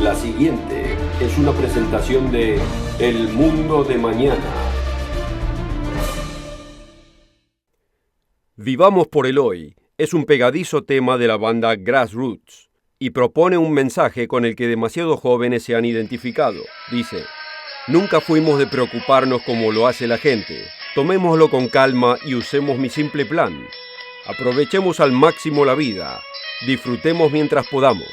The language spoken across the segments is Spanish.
La siguiente es una presentación de El Mundo de Mañana. Vivamos por el hoy es un pegadizo tema de la banda Grassroots y propone un mensaje con el que demasiados jóvenes se han identificado. Dice: nunca fuimos de preocuparnos como lo hace la gente. Tomémoslo con calma y usemos mi simple plan. Aprovechemos al máximo la vida. Disfrutemos mientras podamos.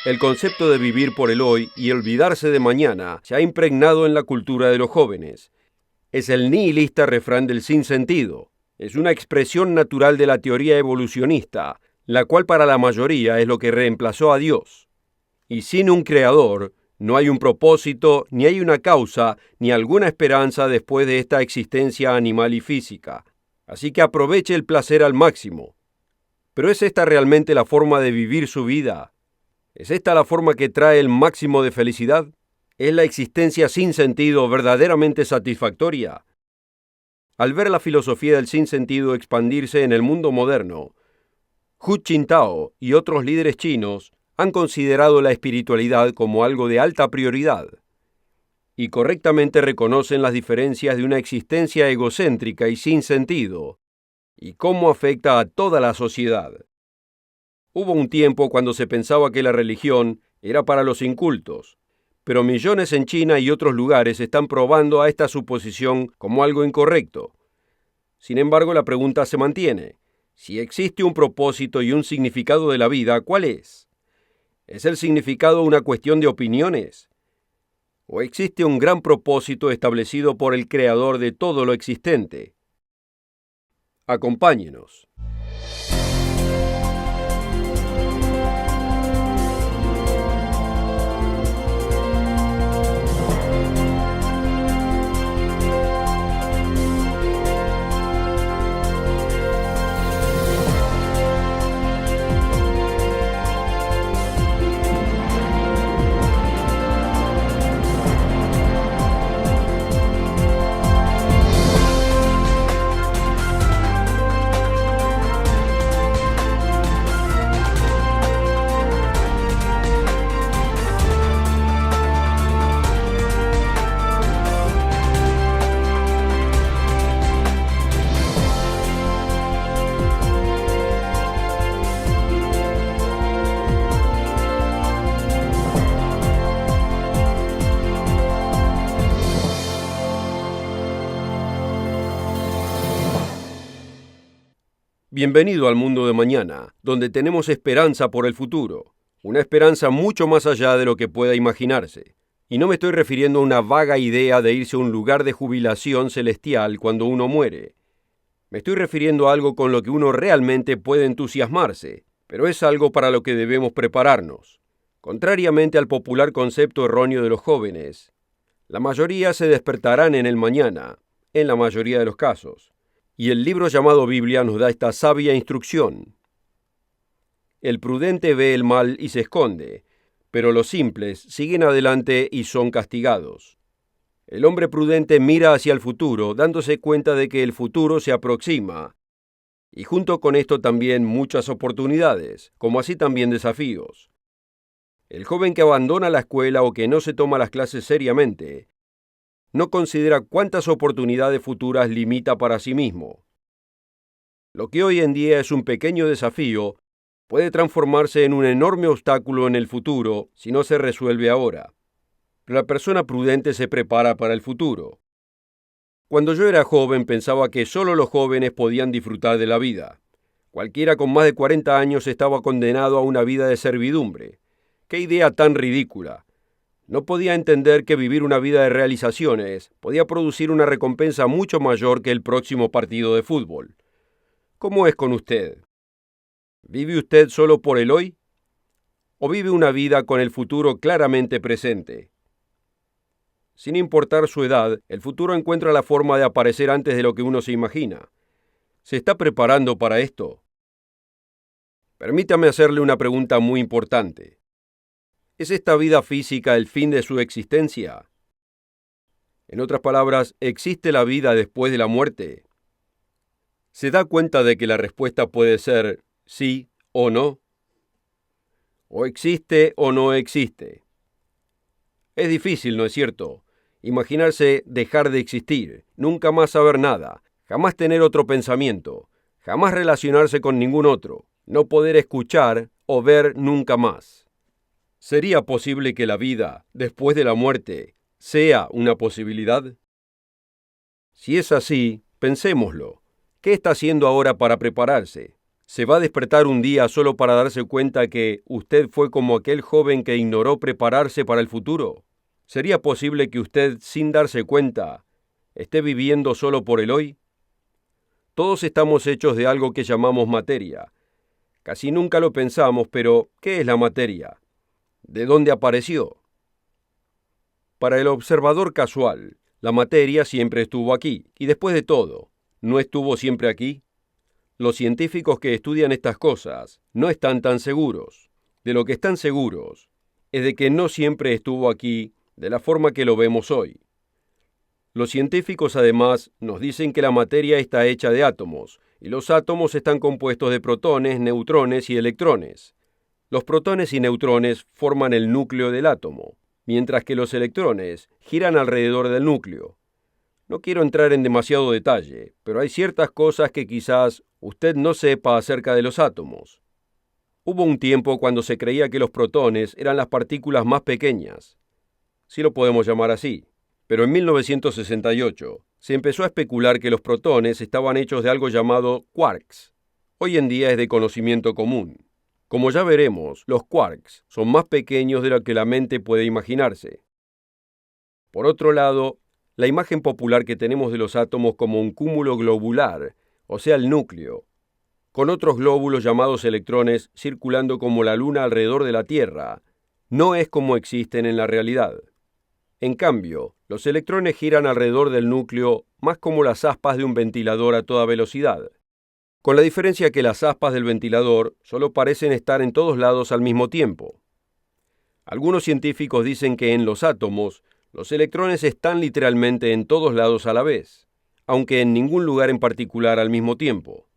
El concepto de vivir por el hoy y olvidarse de mañana se ha impregnado en la cultura de los jóvenes. Es el nihilista refrán del sinsentido. Es una expresión natural de la teoría evolucionista, la cual para la mayoría es lo que reemplazó a Dios. Y sin un creador, no hay un propósito, ni hay una causa, ni alguna esperanza después de esta existencia animal y física. Así que aproveche el placer al máximo. ¿Pero es esta realmente la forma de vivir su vida? ¿Es esta la forma que trae el máximo de felicidad? ¿Es la existencia sin sentido verdaderamente satisfactoria? Al ver la filosofía del sinsentido expandirse en el mundo moderno, Hu Jintao y otros líderes chinos han considerado la espiritualidad como algo de alta prioridad y correctamente reconocen las diferencias de una existencia egocéntrica y sin sentido y cómo afecta a toda la sociedad. Hubo un tiempo cuando se pensaba que la religión era para los incultos, pero millones en China y otros lugares están probando a esta suposición como algo incorrecto. Sin embargo, la pregunta se mantiene. Si existe un propósito y un significado de la vida, ¿cuál es? ¿Es el significado una cuestión de opiniones? ¿O existe un gran propósito establecido por el creador de todo lo existente? Acompáñenos. Bienvenido al mundo de mañana, donde tenemos esperanza por el futuro, una esperanza mucho más allá de lo que pueda imaginarse. Y no me estoy refiriendo a una vaga idea de irse a un lugar de jubilación celestial cuando uno muere. Me estoy refiriendo a algo con lo que uno realmente puede entusiasmarse, pero es algo para lo que debemos prepararnos. Contrariamente al popular concepto erróneo de los jóvenes, la mayoría se despertarán en el mañana, en la mayoría de los casos. Y el libro llamado Biblia nos da esta sabia instrucción. El prudente ve el mal y se esconde, pero los simples siguen adelante y son castigados. El hombre prudente mira hacia el futuro, dándose cuenta de que el futuro se aproxima, y junto con esto también muchas oportunidades, como así también desafíos. El joven que abandona la escuela o que no se toma las clases seriamente, no considera cuántas oportunidades futuras limita para sí mismo. Lo que hoy en día es un pequeño desafío puede transformarse en un enorme obstáculo en el futuro si no se resuelve ahora. La persona prudente se prepara para el futuro. Cuando yo era joven pensaba que solo los jóvenes podían disfrutar de la vida. Cualquiera con más de 40 años estaba condenado a una vida de servidumbre. ¡Qué idea tan ridícula! No podía entender que vivir una vida de realizaciones podía producir una recompensa mucho mayor que el próximo partido de fútbol. ¿Cómo es con usted? ¿Vive usted solo por el hoy? ¿O vive una vida con el futuro claramente presente? Sin importar su edad, el futuro encuentra la forma de aparecer antes de lo que uno se imagina. ¿Se está preparando para esto? Permítame hacerle una pregunta muy importante. ¿Es esta vida física el fin de su existencia? En otras palabras, ¿existe la vida después de la muerte? ¿Se da cuenta de que la respuesta puede ser sí o no? ¿O existe o no existe? Es difícil, ¿no es cierto? Imaginarse dejar de existir, nunca más saber nada, jamás tener otro pensamiento, jamás relacionarse con ningún otro, no poder escuchar o ver nunca más. ¿Sería posible que la vida, después de la muerte, sea una posibilidad? Si es así, pensémoslo. ¿Qué está haciendo ahora para prepararse? ¿Se va a despertar un día solo para darse cuenta que usted fue como aquel joven que ignoró prepararse para el futuro? ¿Sería posible que usted, sin darse cuenta, esté viviendo solo por el hoy? Todos estamos hechos de algo que llamamos materia. Casi nunca lo pensamos, pero ¿qué es la materia? ¿De dónde apareció? Para el observador casual, la materia siempre estuvo aquí, y después de todo, ¿no estuvo siempre aquí? Los científicos que estudian estas cosas no están tan seguros. De lo que están seguros es de que no siempre estuvo aquí de la forma que lo vemos hoy. Los científicos además nos dicen que la materia está hecha de átomos, y los átomos están compuestos de protones, neutrones y electrones. Los protones y neutrones forman el núcleo del átomo, mientras que los electrones giran alrededor del núcleo. No quiero entrar en demasiado detalle, pero hay ciertas cosas que quizás usted no sepa acerca de los átomos. Hubo un tiempo cuando se creía que los protones eran las partículas más pequeñas, si lo podemos llamar así, pero en 1968 se empezó a especular que los protones estaban hechos de algo llamado quarks. Hoy en día es de conocimiento común. Como ya veremos, los quarks son más pequeños de lo que la mente puede imaginarse. Por otro lado, la imagen popular que tenemos de los átomos como un cúmulo globular, o sea el núcleo, con otros glóbulos llamados electrones circulando como la luna alrededor de la Tierra, no es como existen en la realidad. En cambio, los electrones giran alrededor del núcleo más como las aspas de un ventilador a toda velocidad, con la diferencia que las aspas del ventilador solo parecen estar en todos lados al mismo tiempo. Algunos científicos dicen que en los átomos, los electrones están literalmente en todos lados a la vez, aunque en ningún lugar en particular al mismo tiempo.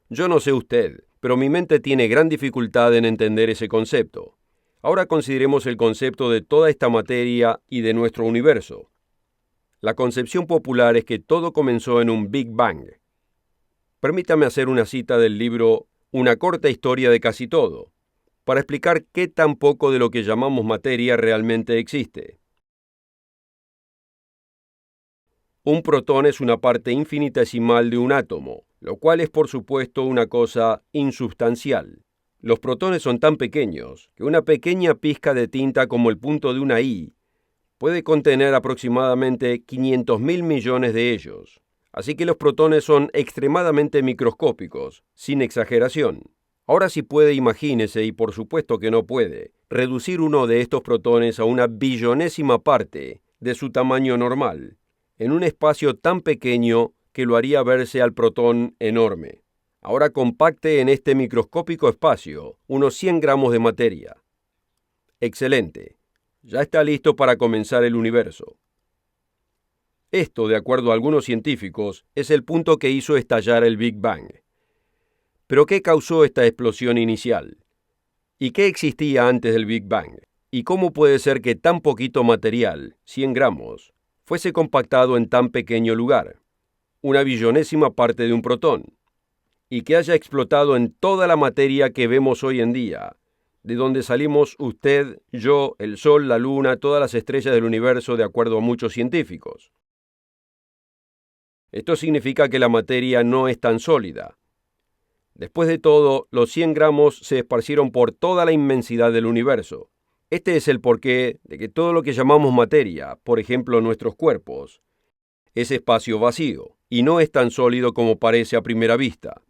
Yo no sé usted, pero mi mente tiene gran dificultad en entender ese concepto. Ahora consideremos el concepto de toda esta materia y de nuestro universo. La concepción popular es que todo comenzó en un Big Bang. Permítame hacer una cita del libro Una corta historia de casi todo, para explicar qué tan poco de lo que llamamos materia realmente existe. Un protón es una parte infinitesimal de un átomo, lo cual es por supuesto una cosa insubstancial. Los protones son tan pequeños que una pequeña pizca de tinta como el punto de una I puede contener aproximadamente 500.000 millones de ellos. Así que los protones son extremadamente microscópicos, sin exageración. Ahora si puede, imagínese, y por supuesto que no puede, reducir uno de estos protones a una billonésima parte de su tamaño normal, en un espacio tan pequeño que lo haría verse al protón enorme. Ahora compacte en este microscópico espacio unos 100 gramos de materia. Excelente. Ya está listo para comenzar el universo. Esto, de acuerdo a algunos científicos, es el punto que hizo estallar el Big Bang. ¿Pero qué causó esta explosión inicial? ¿Y qué existía antes del Big Bang? ¿Y cómo puede ser que tan poquito material, 100 gramos, fuese compactado en tan pequeño lugar? Una billonésima parte de un protón. Y que haya explotado en toda la materia que vemos hoy en día, de donde salimos usted, yo, el Sol, la Luna, todas las estrellas del universo, de acuerdo a muchos científicos. Esto significa que la materia no es tan sólida. Después de todo, los 100 gramos se esparcieron por toda la inmensidad del universo. Este es el porqué de que todo lo que llamamos materia, por ejemplo nuestros cuerpos, es espacio vacío, y no es tan sólido como parece a primera vista.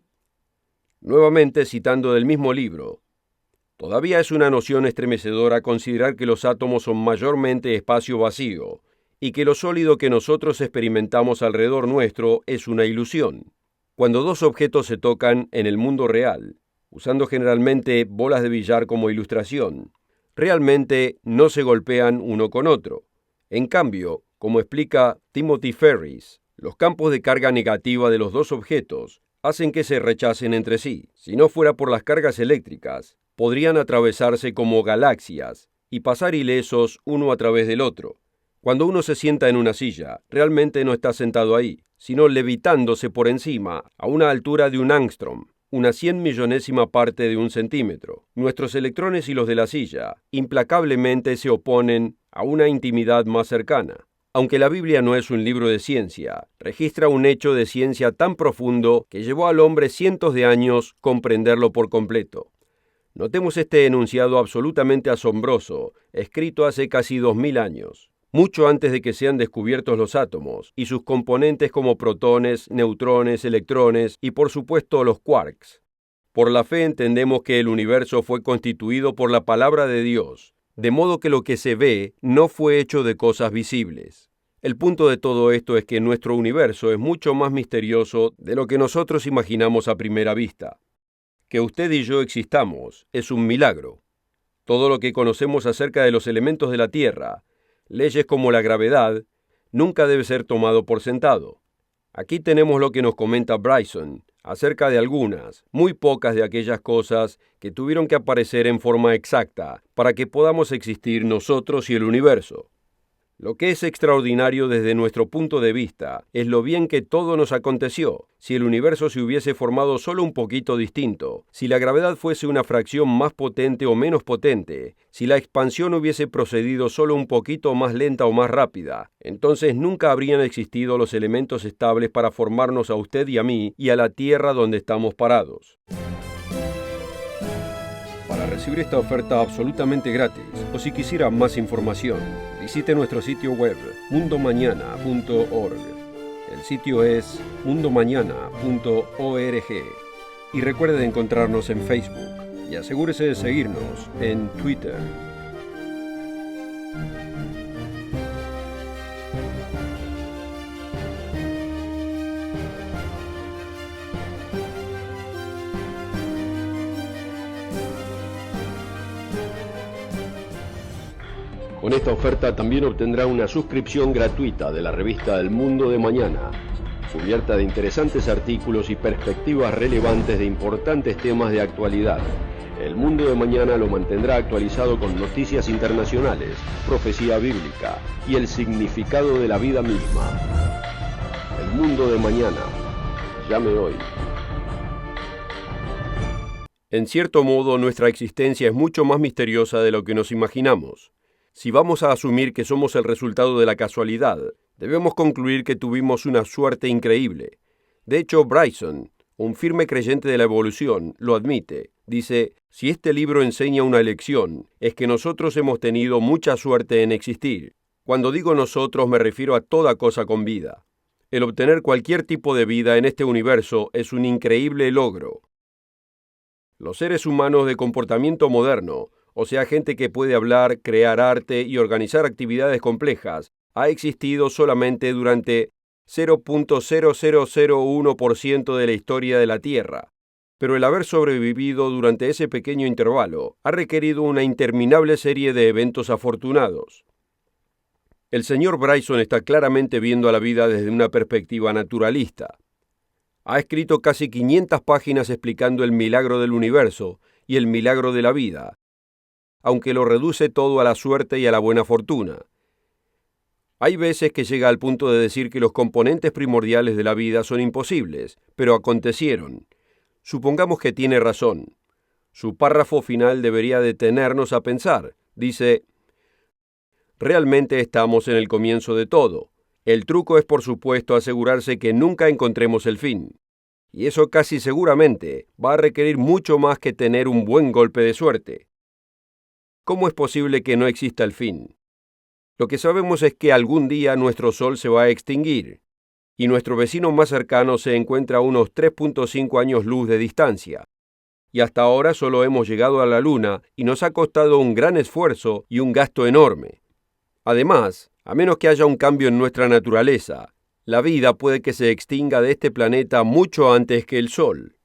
Nuevamente citando del mismo libro, todavía es una noción estremecedora considerar que los átomos son mayormente espacio vacío y que lo sólido que nosotros experimentamos alrededor nuestro es una ilusión. Cuando dos objetos se tocan en el mundo real, usando generalmente bolas de billar como ilustración, realmente no se golpean uno con otro. En cambio, como explica Timothy Ferris, los campos de carga negativa de los dos objetos hacen que se rechacen entre sí. Si no fuera por las cargas eléctricas, podrían atravesarse como galaxias, y pasar ilesos uno a través del otro. Cuando uno se sienta en una silla, realmente no está sentado ahí, sino levitándose por encima a una altura de un ángstrom, una 100.000.000ª parte de un centímetro. Nuestros electrones y los de la silla implacablemente se oponen a una intimidad más cercana. Aunque la Biblia no es un libro de ciencia, registra un hecho de ciencia tan profundo que llevó al hombre cientos de años comprenderlo por completo. Notemos este enunciado absolutamente asombroso, escrito hace casi 2000 años, mucho antes de que sean descubiertos los átomos y sus componentes como protones, neutrones, electrones y por supuesto los quarks. Por la fe entendemos que el universo fue constituido por la palabra de Dios, de modo que lo que se ve no fue hecho de cosas visibles. El punto de todo esto es que nuestro universo es mucho más misterioso de lo que nosotros imaginamos a primera vista. Que usted y yo existamos es un milagro. Todo lo que conocemos acerca de los elementos de la Tierra, leyes como la gravedad, nunca debe ser tomado por sentado. Aquí tenemos lo que nos comenta Bryson acerca de algunas, muy pocas de aquellas cosas que tuvieron que aparecer en forma exacta para que podamos existir nosotros y el universo. Lo que es extraordinario desde nuestro punto de vista es lo bien que todo nos aconteció. Si el universo se hubiese formado solo un poquito distinto, si la gravedad fuese una fracción más potente o menos potente, si la expansión hubiese procedido solo un poquito más lenta o más rápida, entonces nunca habrían existido los elementos estables para formarnos a usted y a mí y a la Tierra donde estamos parados. Para recibir esta oferta absolutamente gratis, o si quisiera más información, visite nuestro sitio web mundomañana.org. El sitio es mundomañana.org. Y recuerde de encontrarnos en Facebook y asegúrese de seguirnos en Twitter. Con esta oferta también obtendrá una suscripción gratuita de la revista El Mundo de Mañana, cubierta de interesantes artículos y perspectivas relevantes de importantes temas de actualidad. El Mundo de Mañana lo mantendrá actualizado con noticias internacionales, profecía bíblica y el significado de la vida misma. El Mundo de Mañana. Llame hoy. En cierto modo, nuestra existencia es mucho más misteriosa de lo que nos imaginamos. Si vamos a asumir que somos el resultado de la casualidad, debemos concluir que tuvimos una suerte increíble. De hecho, Bryson, un firme creyente de la evolución, lo admite. Dice, si este libro enseña una lección, es que nosotros hemos tenido mucha suerte en existir. Cuando digo nosotros me refiero a toda cosa con vida. El obtener cualquier tipo de vida en este universo es un increíble logro. Los seres humanos de comportamiento moderno, o sea, gente que puede hablar, crear arte y organizar actividades complejas, ha existido solamente durante 0.0001% de la historia de la Tierra. Pero el haber sobrevivido durante ese pequeño intervalo ha requerido una interminable serie de eventos afortunados. El señor Bryson está claramente viendo a la vida desde una perspectiva naturalista. Ha escrito casi 500 páginas explicando el milagro del universo y el milagro de la vida, aunque lo reduce todo a la suerte y a la buena fortuna. Hay veces que llega al punto de decir que los componentes primordiales de la vida son imposibles, pero acontecieron. Supongamos que tiene razón. Su párrafo final debería detenernos a pensar. Dice, realmente estamos en el comienzo de todo. El truco es, por supuesto, asegurarse que nunca encontremos el fin. Y eso casi seguramente va a requerir mucho más que tener un buen golpe de suerte. ¿Cómo es posible que no exista el fin? Lo que sabemos es que algún día nuestro Sol se va a extinguir, y nuestro vecino más cercano se encuentra a unos 3.5 años luz de distancia. Y hasta ahora solo hemos llegado a la Luna y nos ha costado un gran esfuerzo y un gasto enorme. Además, a menos que haya un cambio en nuestra naturaleza, la vida puede que se extinga de este planeta mucho antes que el Sol.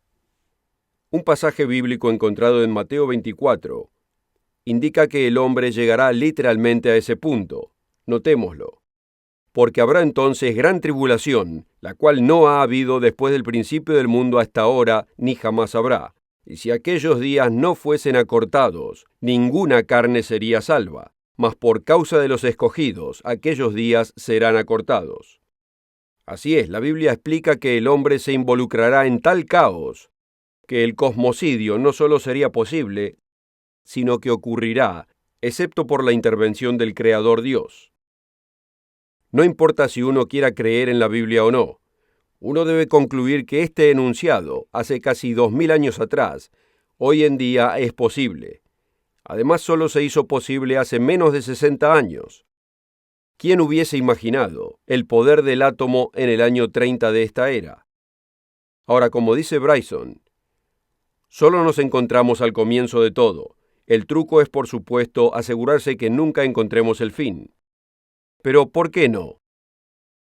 Un pasaje bíblico encontrado en Mateo 24 indica que el hombre llegará literalmente a ese punto. Notémoslo. Porque habrá entonces gran tribulación, la cual no ha habido después del principio del mundo hasta ahora, ni jamás habrá. Y si aquellos días no fuesen acortados, ninguna carne sería salva, mas por causa de los escogidos, aquellos días serán acortados. Así es, la Biblia explica que el hombre se involucrará en tal caos que el cosmocidio no solo sería posible, sino que ocurrirá, excepto por la intervención del Creador Dios. No importa si uno quiera creer en la Biblia o no, uno debe concluir que este enunciado, hace casi 2000 años atrás, hoy en día es posible. Además, solo se hizo posible hace menos de 60 años. ¿Quién hubiese imaginado el poder del átomo en el año 30 de esta era? Ahora, como dice Bryson, solo nos encontramos al comienzo de todo. El truco es, por supuesto, asegurarse que nunca encontremos el fin. Pero, ¿por qué no?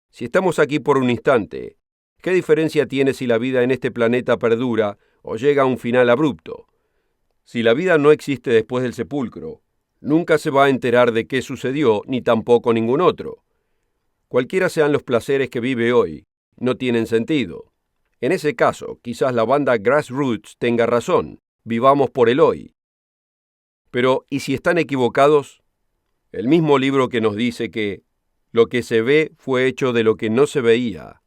Si estamos aquí por un instante, ¿qué diferencia tiene si la vida en este planeta perdura o llega a un final abrupto? Si la vida no existe después del sepulcro, nunca se va a enterar de qué sucedió, ni tampoco ningún otro. Cualquiera sean los placeres que vive hoy, no tienen sentido. En ese caso, quizás la banda Grassroots tenga razón, vivamos por el hoy. Pero, ¿y si están equivocados? El mismo libro que nos dice que lo que se ve fue hecho de lo que no se veía,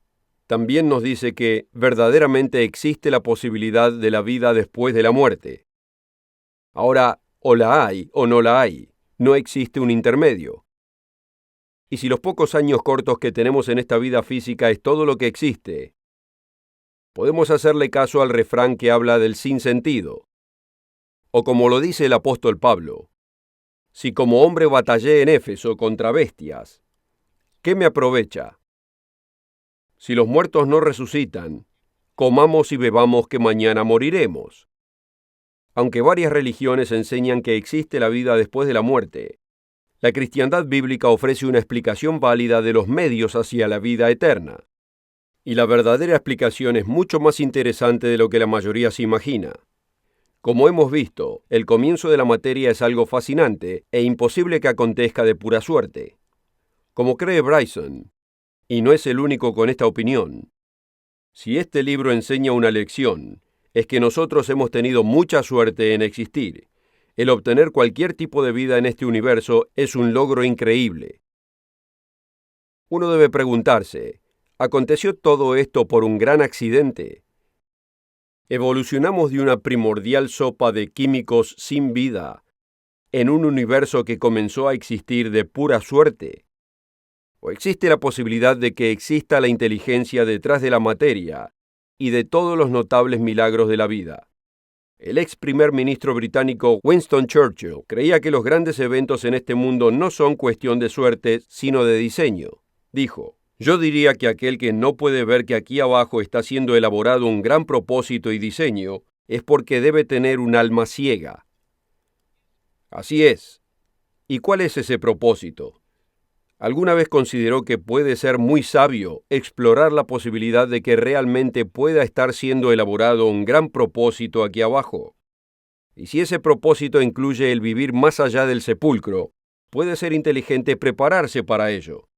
también nos dice que verdaderamente existe la posibilidad de la vida después de la muerte. Ahora, o la hay o no la hay, no existe un intermedio. Y si los pocos años cortos que tenemos en esta vida física es todo lo que existe, podemos hacerle caso al refrán que habla del sinsentido. O como lo dice el apóstol Pablo, si como hombre batallé en Éfeso contra bestias, ¿qué me aprovecha? Si los muertos no resucitan, comamos y bebamos que mañana moriremos. Aunque varias religiones enseñan que existe la vida después de la muerte, la cristiandad bíblica ofrece una explicación válida de los medios hacia la vida eterna. Y la verdadera explicación es mucho más interesante de lo que la mayoría se imagina. Como hemos visto, el comienzo de la materia es algo fascinante e imposible que acontezca de pura suerte. Como cree Bryson, y no es el único con esta opinión, si este libro enseña una lección, es que nosotros hemos tenido mucha suerte en existir. El obtener cualquier tipo de vida en este universo es un logro increíble. Uno debe preguntarse, ¿aconteció todo esto por un gran accidente? ¿Evolucionamos de una primordial sopa de químicos sin vida en un universo que comenzó a existir de pura suerte? ¿O existe la posibilidad de que exista la inteligencia detrás de la materia y de todos los notables milagros de la vida? El ex primer ministro británico Winston Churchill creía que los grandes eventos en este mundo no son cuestión de suerte, sino de diseño. Dijo, yo diría que aquel que no puede ver que aquí abajo está siendo elaborado un gran propósito y diseño es porque debe tener un alma ciega. Así es. ¿Y cuál es ese propósito? ¿Alguna vez consideró que puede ser muy sabio explorar la posibilidad de que realmente pueda estar siendo elaborado un gran propósito aquí abajo? Y si ese propósito incluye el vivir más allá del sepulcro, puede ser inteligente prepararse para ello.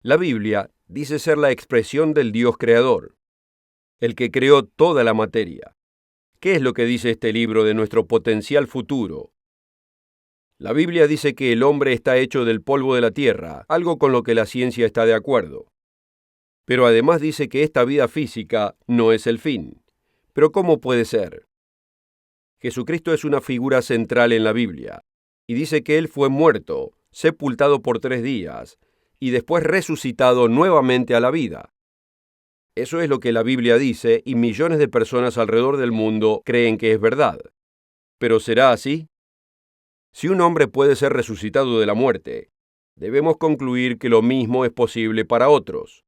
La Biblia dice ser la expresión del Dios creador, el que creó toda la materia. ¿Qué es lo que dice este libro de nuestro potencial futuro? La Biblia dice que el hombre está hecho del polvo de la tierra, algo con lo que la ciencia está de acuerdo. Pero además dice que esta vida física no es el fin. ¿Pero cómo puede ser? Jesucristo es una figura central en la Biblia, y dice que Él fue muerto, sepultado por 3 días, y después resucitado nuevamente a la vida. Eso es lo que la Biblia dice, y millones de personas alrededor del mundo creen que es verdad. ¿Pero será así? Si un hombre puede ser resucitado de la muerte, debemos concluir que lo mismo es posible para otros.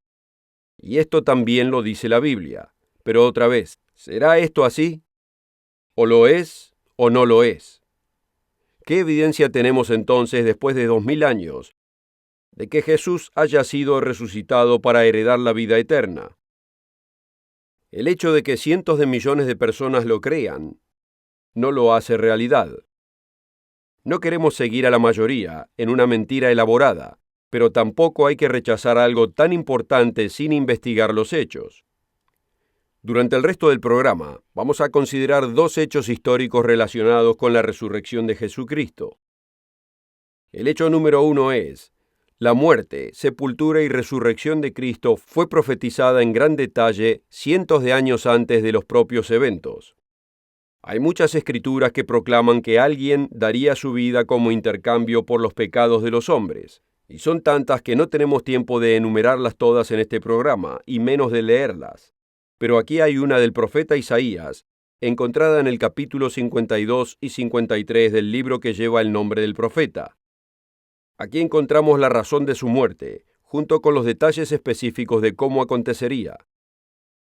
Y esto también lo dice la Biblia. Pero otra vez, ¿será esto así? ¿O lo es o no lo es? ¿Qué evidencia tenemos entonces después de 2000 años de que Jesús haya sido resucitado para heredar la vida eterna? El hecho de que cientos de millones de personas lo crean no lo hace realidad. No queremos seguir a la mayoría en una mentira elaborada, pero tampoco hay que rechazar algo tan importante sin investigar los hechos. Durante el resto del programa, vamos a considerar dos hechos históricos relacionados con la resurrección de Jesucristo. El hecho número 1 es: la muerte, sepultura y resurrección de Cristo fue profetizada en gran detalle cientos de años antes de los propios eventos. Hay muchas escrituras que proclaman que alguien daría su vida como intercambio por los pecados de los hombres, y son tantas que no tenemos tiempo de enumerarlas todas en este programa, y menos de leerlas. Pero aquí hay una del profeta Isaías, encontrada en el capítulo 52 y 53 del libro que lleva el nombre del profeta. Aquí encontramos la razón de su muerte, junto con los detalles específicos de cómo acontecería.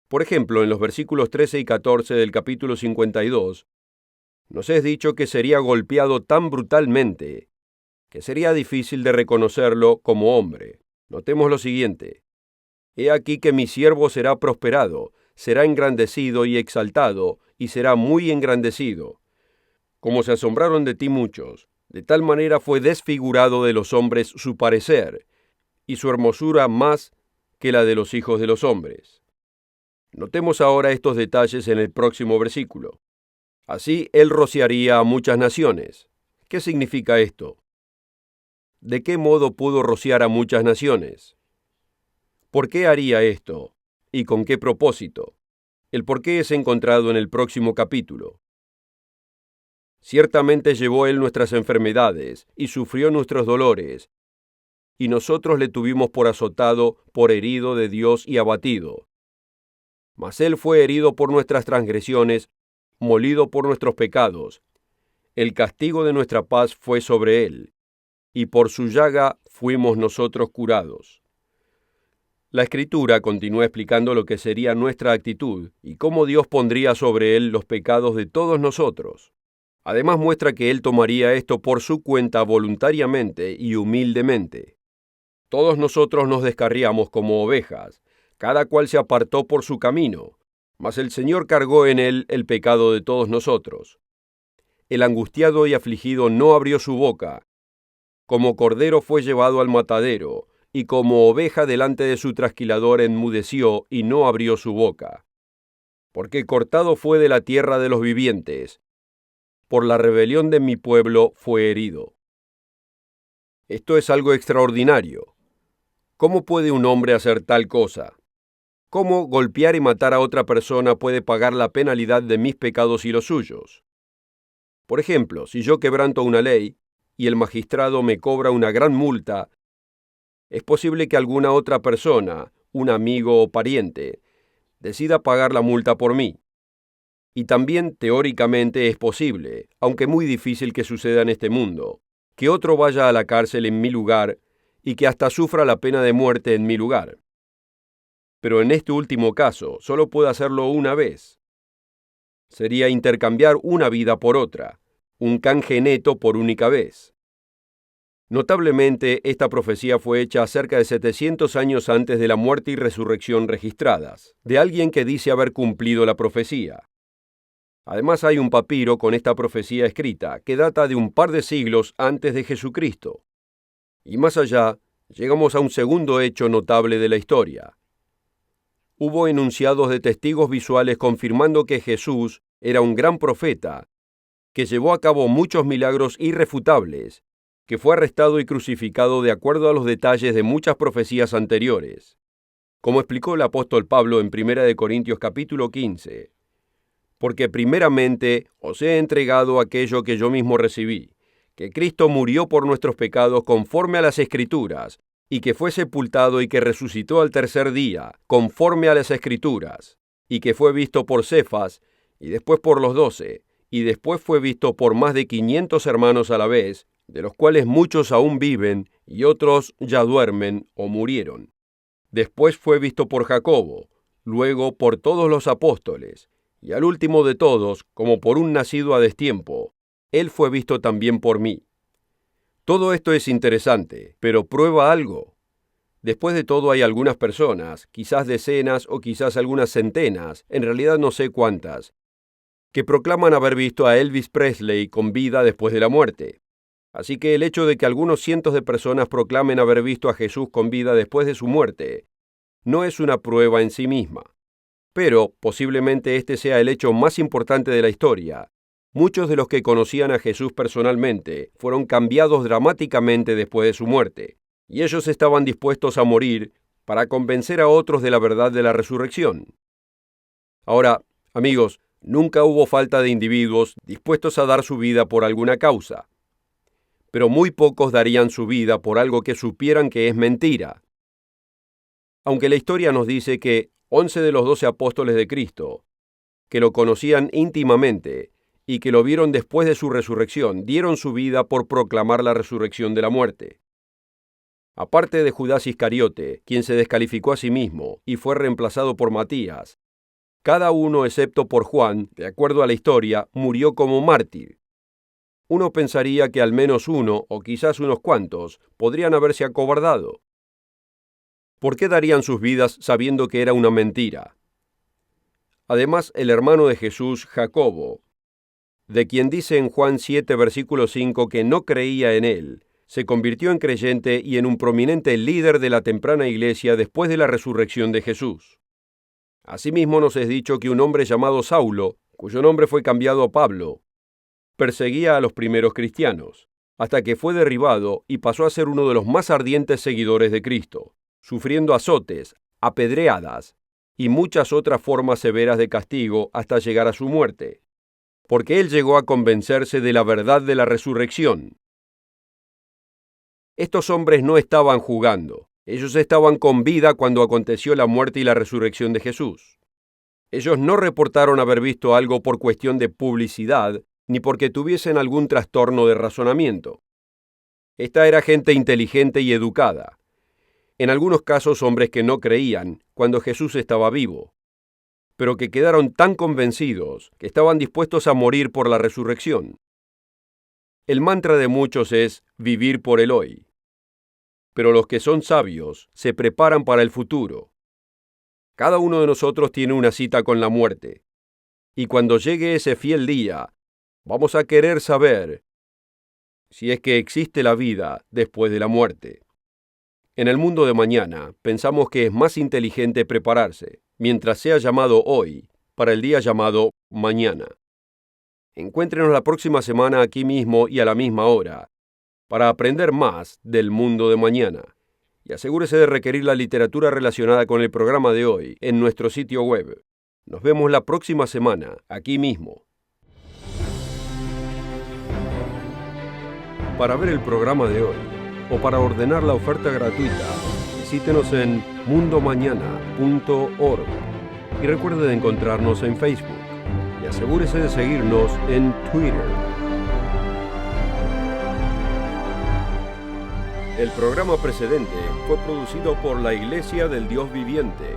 Por ejemplo, en los versículos 13 y 14 del capítulo 52, nos es dicho que sería golpeado tan brutalmente que sería difícil de reconocerlo como hombre. Notemos lo siguiente: he aquí que mi siervo será prosperado, será engrandecido y exaltado, y será muy engrandecido. Como se asombraron de ti muchos, de tal manera fue desfigurado de los hombres su parecer, y su hermosura más que la de los hijos de los hombres. Notemos ahora estos detalles en el próximo versículo. Así él rociaría a muchas naciones. ¿Qué significa esto? ¿De qué modo pudo rociar a muchas naciones? ¿Por qué haría esto? ¿Y con qué propósito? El por qué es encontrado en el próximo capítulo. Ciertamente llevó él nuestras enfermedades y sufrió nuestros dolores, y nosotros le tuvimos por azotado, por herido de Dios y abatido. Mas él fue herido por nuestras transgresiones, molido por nuestros pecados. El castigo de nuestra paz fue sobre él, y por su llaga fuimos nosotros curados. La Escritura continúa explicando lo que sería nuestra actitud y cómo Dios pondría sobre él los pecados de todos nosotros. Además muestra que él tomaría esto por su cuenta voluntariamente y humildemente. Todos nosotros nos descarriamos como ovejas, cada cual se apartó por su camino, mas el Señor cargó en él el pecado de todos nosotros. El angustiado y afligido no abrió su boca. Como cordero fue llevado al matadero, y como oveja delante de su trasquilador enmudeció y no abrió su boca. Porque cortado fue de la tierra de los vivientes, por la rebelión de mi pueblo fue herido. Esto es algo extraordinario. ¿Cómo puede un hombre hacer tal cosa? ¿Cómo golpear y matar a otra persona puede pagar la penalidad de mis pecados y los suyos? Por ejemplo, si yo quebranto una ley y el magistrado me cobra una gran multa, es posible que alguna otra persona, un amigo o pariente, decida pagar la multa por mí. Y también teóricamente es posible, aunque muy difícil que suceda en este mundo, que otro vaya a la cárcel en mi lugar y que hasta sufra la pena de muerte en mi lugar. Pero en este último caso, solo puedo hacerlo una vez. Sería intercambiar una vida por otra, un canje neto por única vez. Notablemente, esta profecía fue hecha cerca de 700 años antes de la muerte y resurrección registradas, de alguien que dice haber cumplido la profecía. Además hay un papiro con esta profecía escrita, que data de un par de siglos antes de Jesucristo. Y más allá, llegamos a un segundo hecho notable de la historia. Hubo enunciados de testigos visuales confirmando que Jesús era un gran profeta, que llevó a cabo muchos milagros irrefutables, que fue arrestado y crucificado de acuerdo a los detalles de muchas profecías anteriores. Como explicó el apóstol Pablo en 1 Corintios capítulo 15, porque primeramente os he entregado aquello que yo mismo recibí, que Cristo murió por nuestros pecados conforme a las Escrituras, y que fue sepultado y que resucitó al tercer día, conforme a las Escrituras, y que fue visto por Cefas, y después por los 12, y después fue visto por más de 500 hermanos a la vez, de los cuales muchos aún viven, y otros ya duermen o murieron. Después fue visto por Jacobo, luego por todos los apóstoles, y al último de todos, como por un nacido a destiempo, él fue visto también por mí. Todo esto es interesante, pero prueba algo. Después de todo hay algunas personas, quizás decenas o quizás algunas centenas, en realidad no sé cuántas, que proclaman haber visto a Elvis Presley con vida después de la muerte. Así que el hecho de que algunos cientos de personas proclamen haber visto a Jesús con vida después de su muerte no es una prueba en sí misma. Pero posiblemente este sea el hecho más importante de la historia. Muchos de los que conocían a Jesús personalmente fueron cambiados dramáticamente después de su muerte, y ellos estaban dispuestos a morir para convencer a otros de la verdad de la resurrección. Ahora, amigos, nunca hubo falta de individuos dispuestos a dar su vida por alguna causa, pero muy pocos darían su vida por algo que supieran que es mentira. Aunque la historia nos dice que 11 de los 12 apóstoles de Cristo, que lo conocían íntimamente y que lo vieron después de su resurrección, dieron su vida por proclamar la resurrección de la muerte. Aparte de Judas Iscariote, quien se descalificó a sí mismo y fue reemplazado por Matías, cada uno excepto por Juan, de acuerdo a la historia, murió como mártir. Uno pensaría que al menos uno, o quizás unos cuantos, podrían haberse acobardado. ¿Por qué darían sus vidas sabiendo que era una mentira? Además, el hermano de Jesús, Jacobo, de quien dice en Juan 7, versículo 5 que no creía en él, se convirtió en creyente y en un prominente líder de la temprana iglesia después de la resurrección de Jesús. Asimismo nos es dicho que un hombre llamado Saulo, cuyo nombre fue cambiado a Pablo, perseguía a los primeros cristianos, hasta que fue derribado y pasó a ser uno de los más ardientes seguidores de Cristo, sufriendo azotes, apedreadas y muchas otras formas severas de castigo hasta llegar a su muerte, porque él llegó a convencerse de la verdad de la resurrección. Estos hombres no estaban jugando, ellos estaban con vida cuando aconteció la muerte y la resurrección de Jesús. Ellos no reportaron haber visto algo por cuestión de publicidad, ni porque tuviesen algún trastorno de razonamiento. Esta era gente inteligente y educada. En algunos casos hombres que no creían cuando Jesús estaba vivo, pero que quedaron tan convencidos que estaban dispuestos a morir por la resurrección. El mantra de muchos es vivir por el hoy. Pero los que son sabios se preparan para el futuro. Cada uno de nosotros tiene una cita con la muerte. Y cuando llegue ese fiel día, vamos a querer saber si es que existe la vida después de la muerte. En el mundo de mañana, pensamos que es más inteligente prepararse, mientras sea llamado hoy, para el día llamado mañana. Encuéntrenos la próxima semana aquí mismo y a la misma hora, para aprender más del mundo de mañana. Y asegúrese de requerir la literatura relacionada con el programa de hoy en nuestro sitio web. Nos vemos la próxima semana, aquí mismo. Para ver el programa de hoy, o para ordenar la oferta gratuita, visítenos en mundomañana.org. Y recuerde de encontrarnos en Facebook. Y asegúrese de seguirnos en Twitter. El programa precedente fue producido por la Iglesia del Dios Viviente.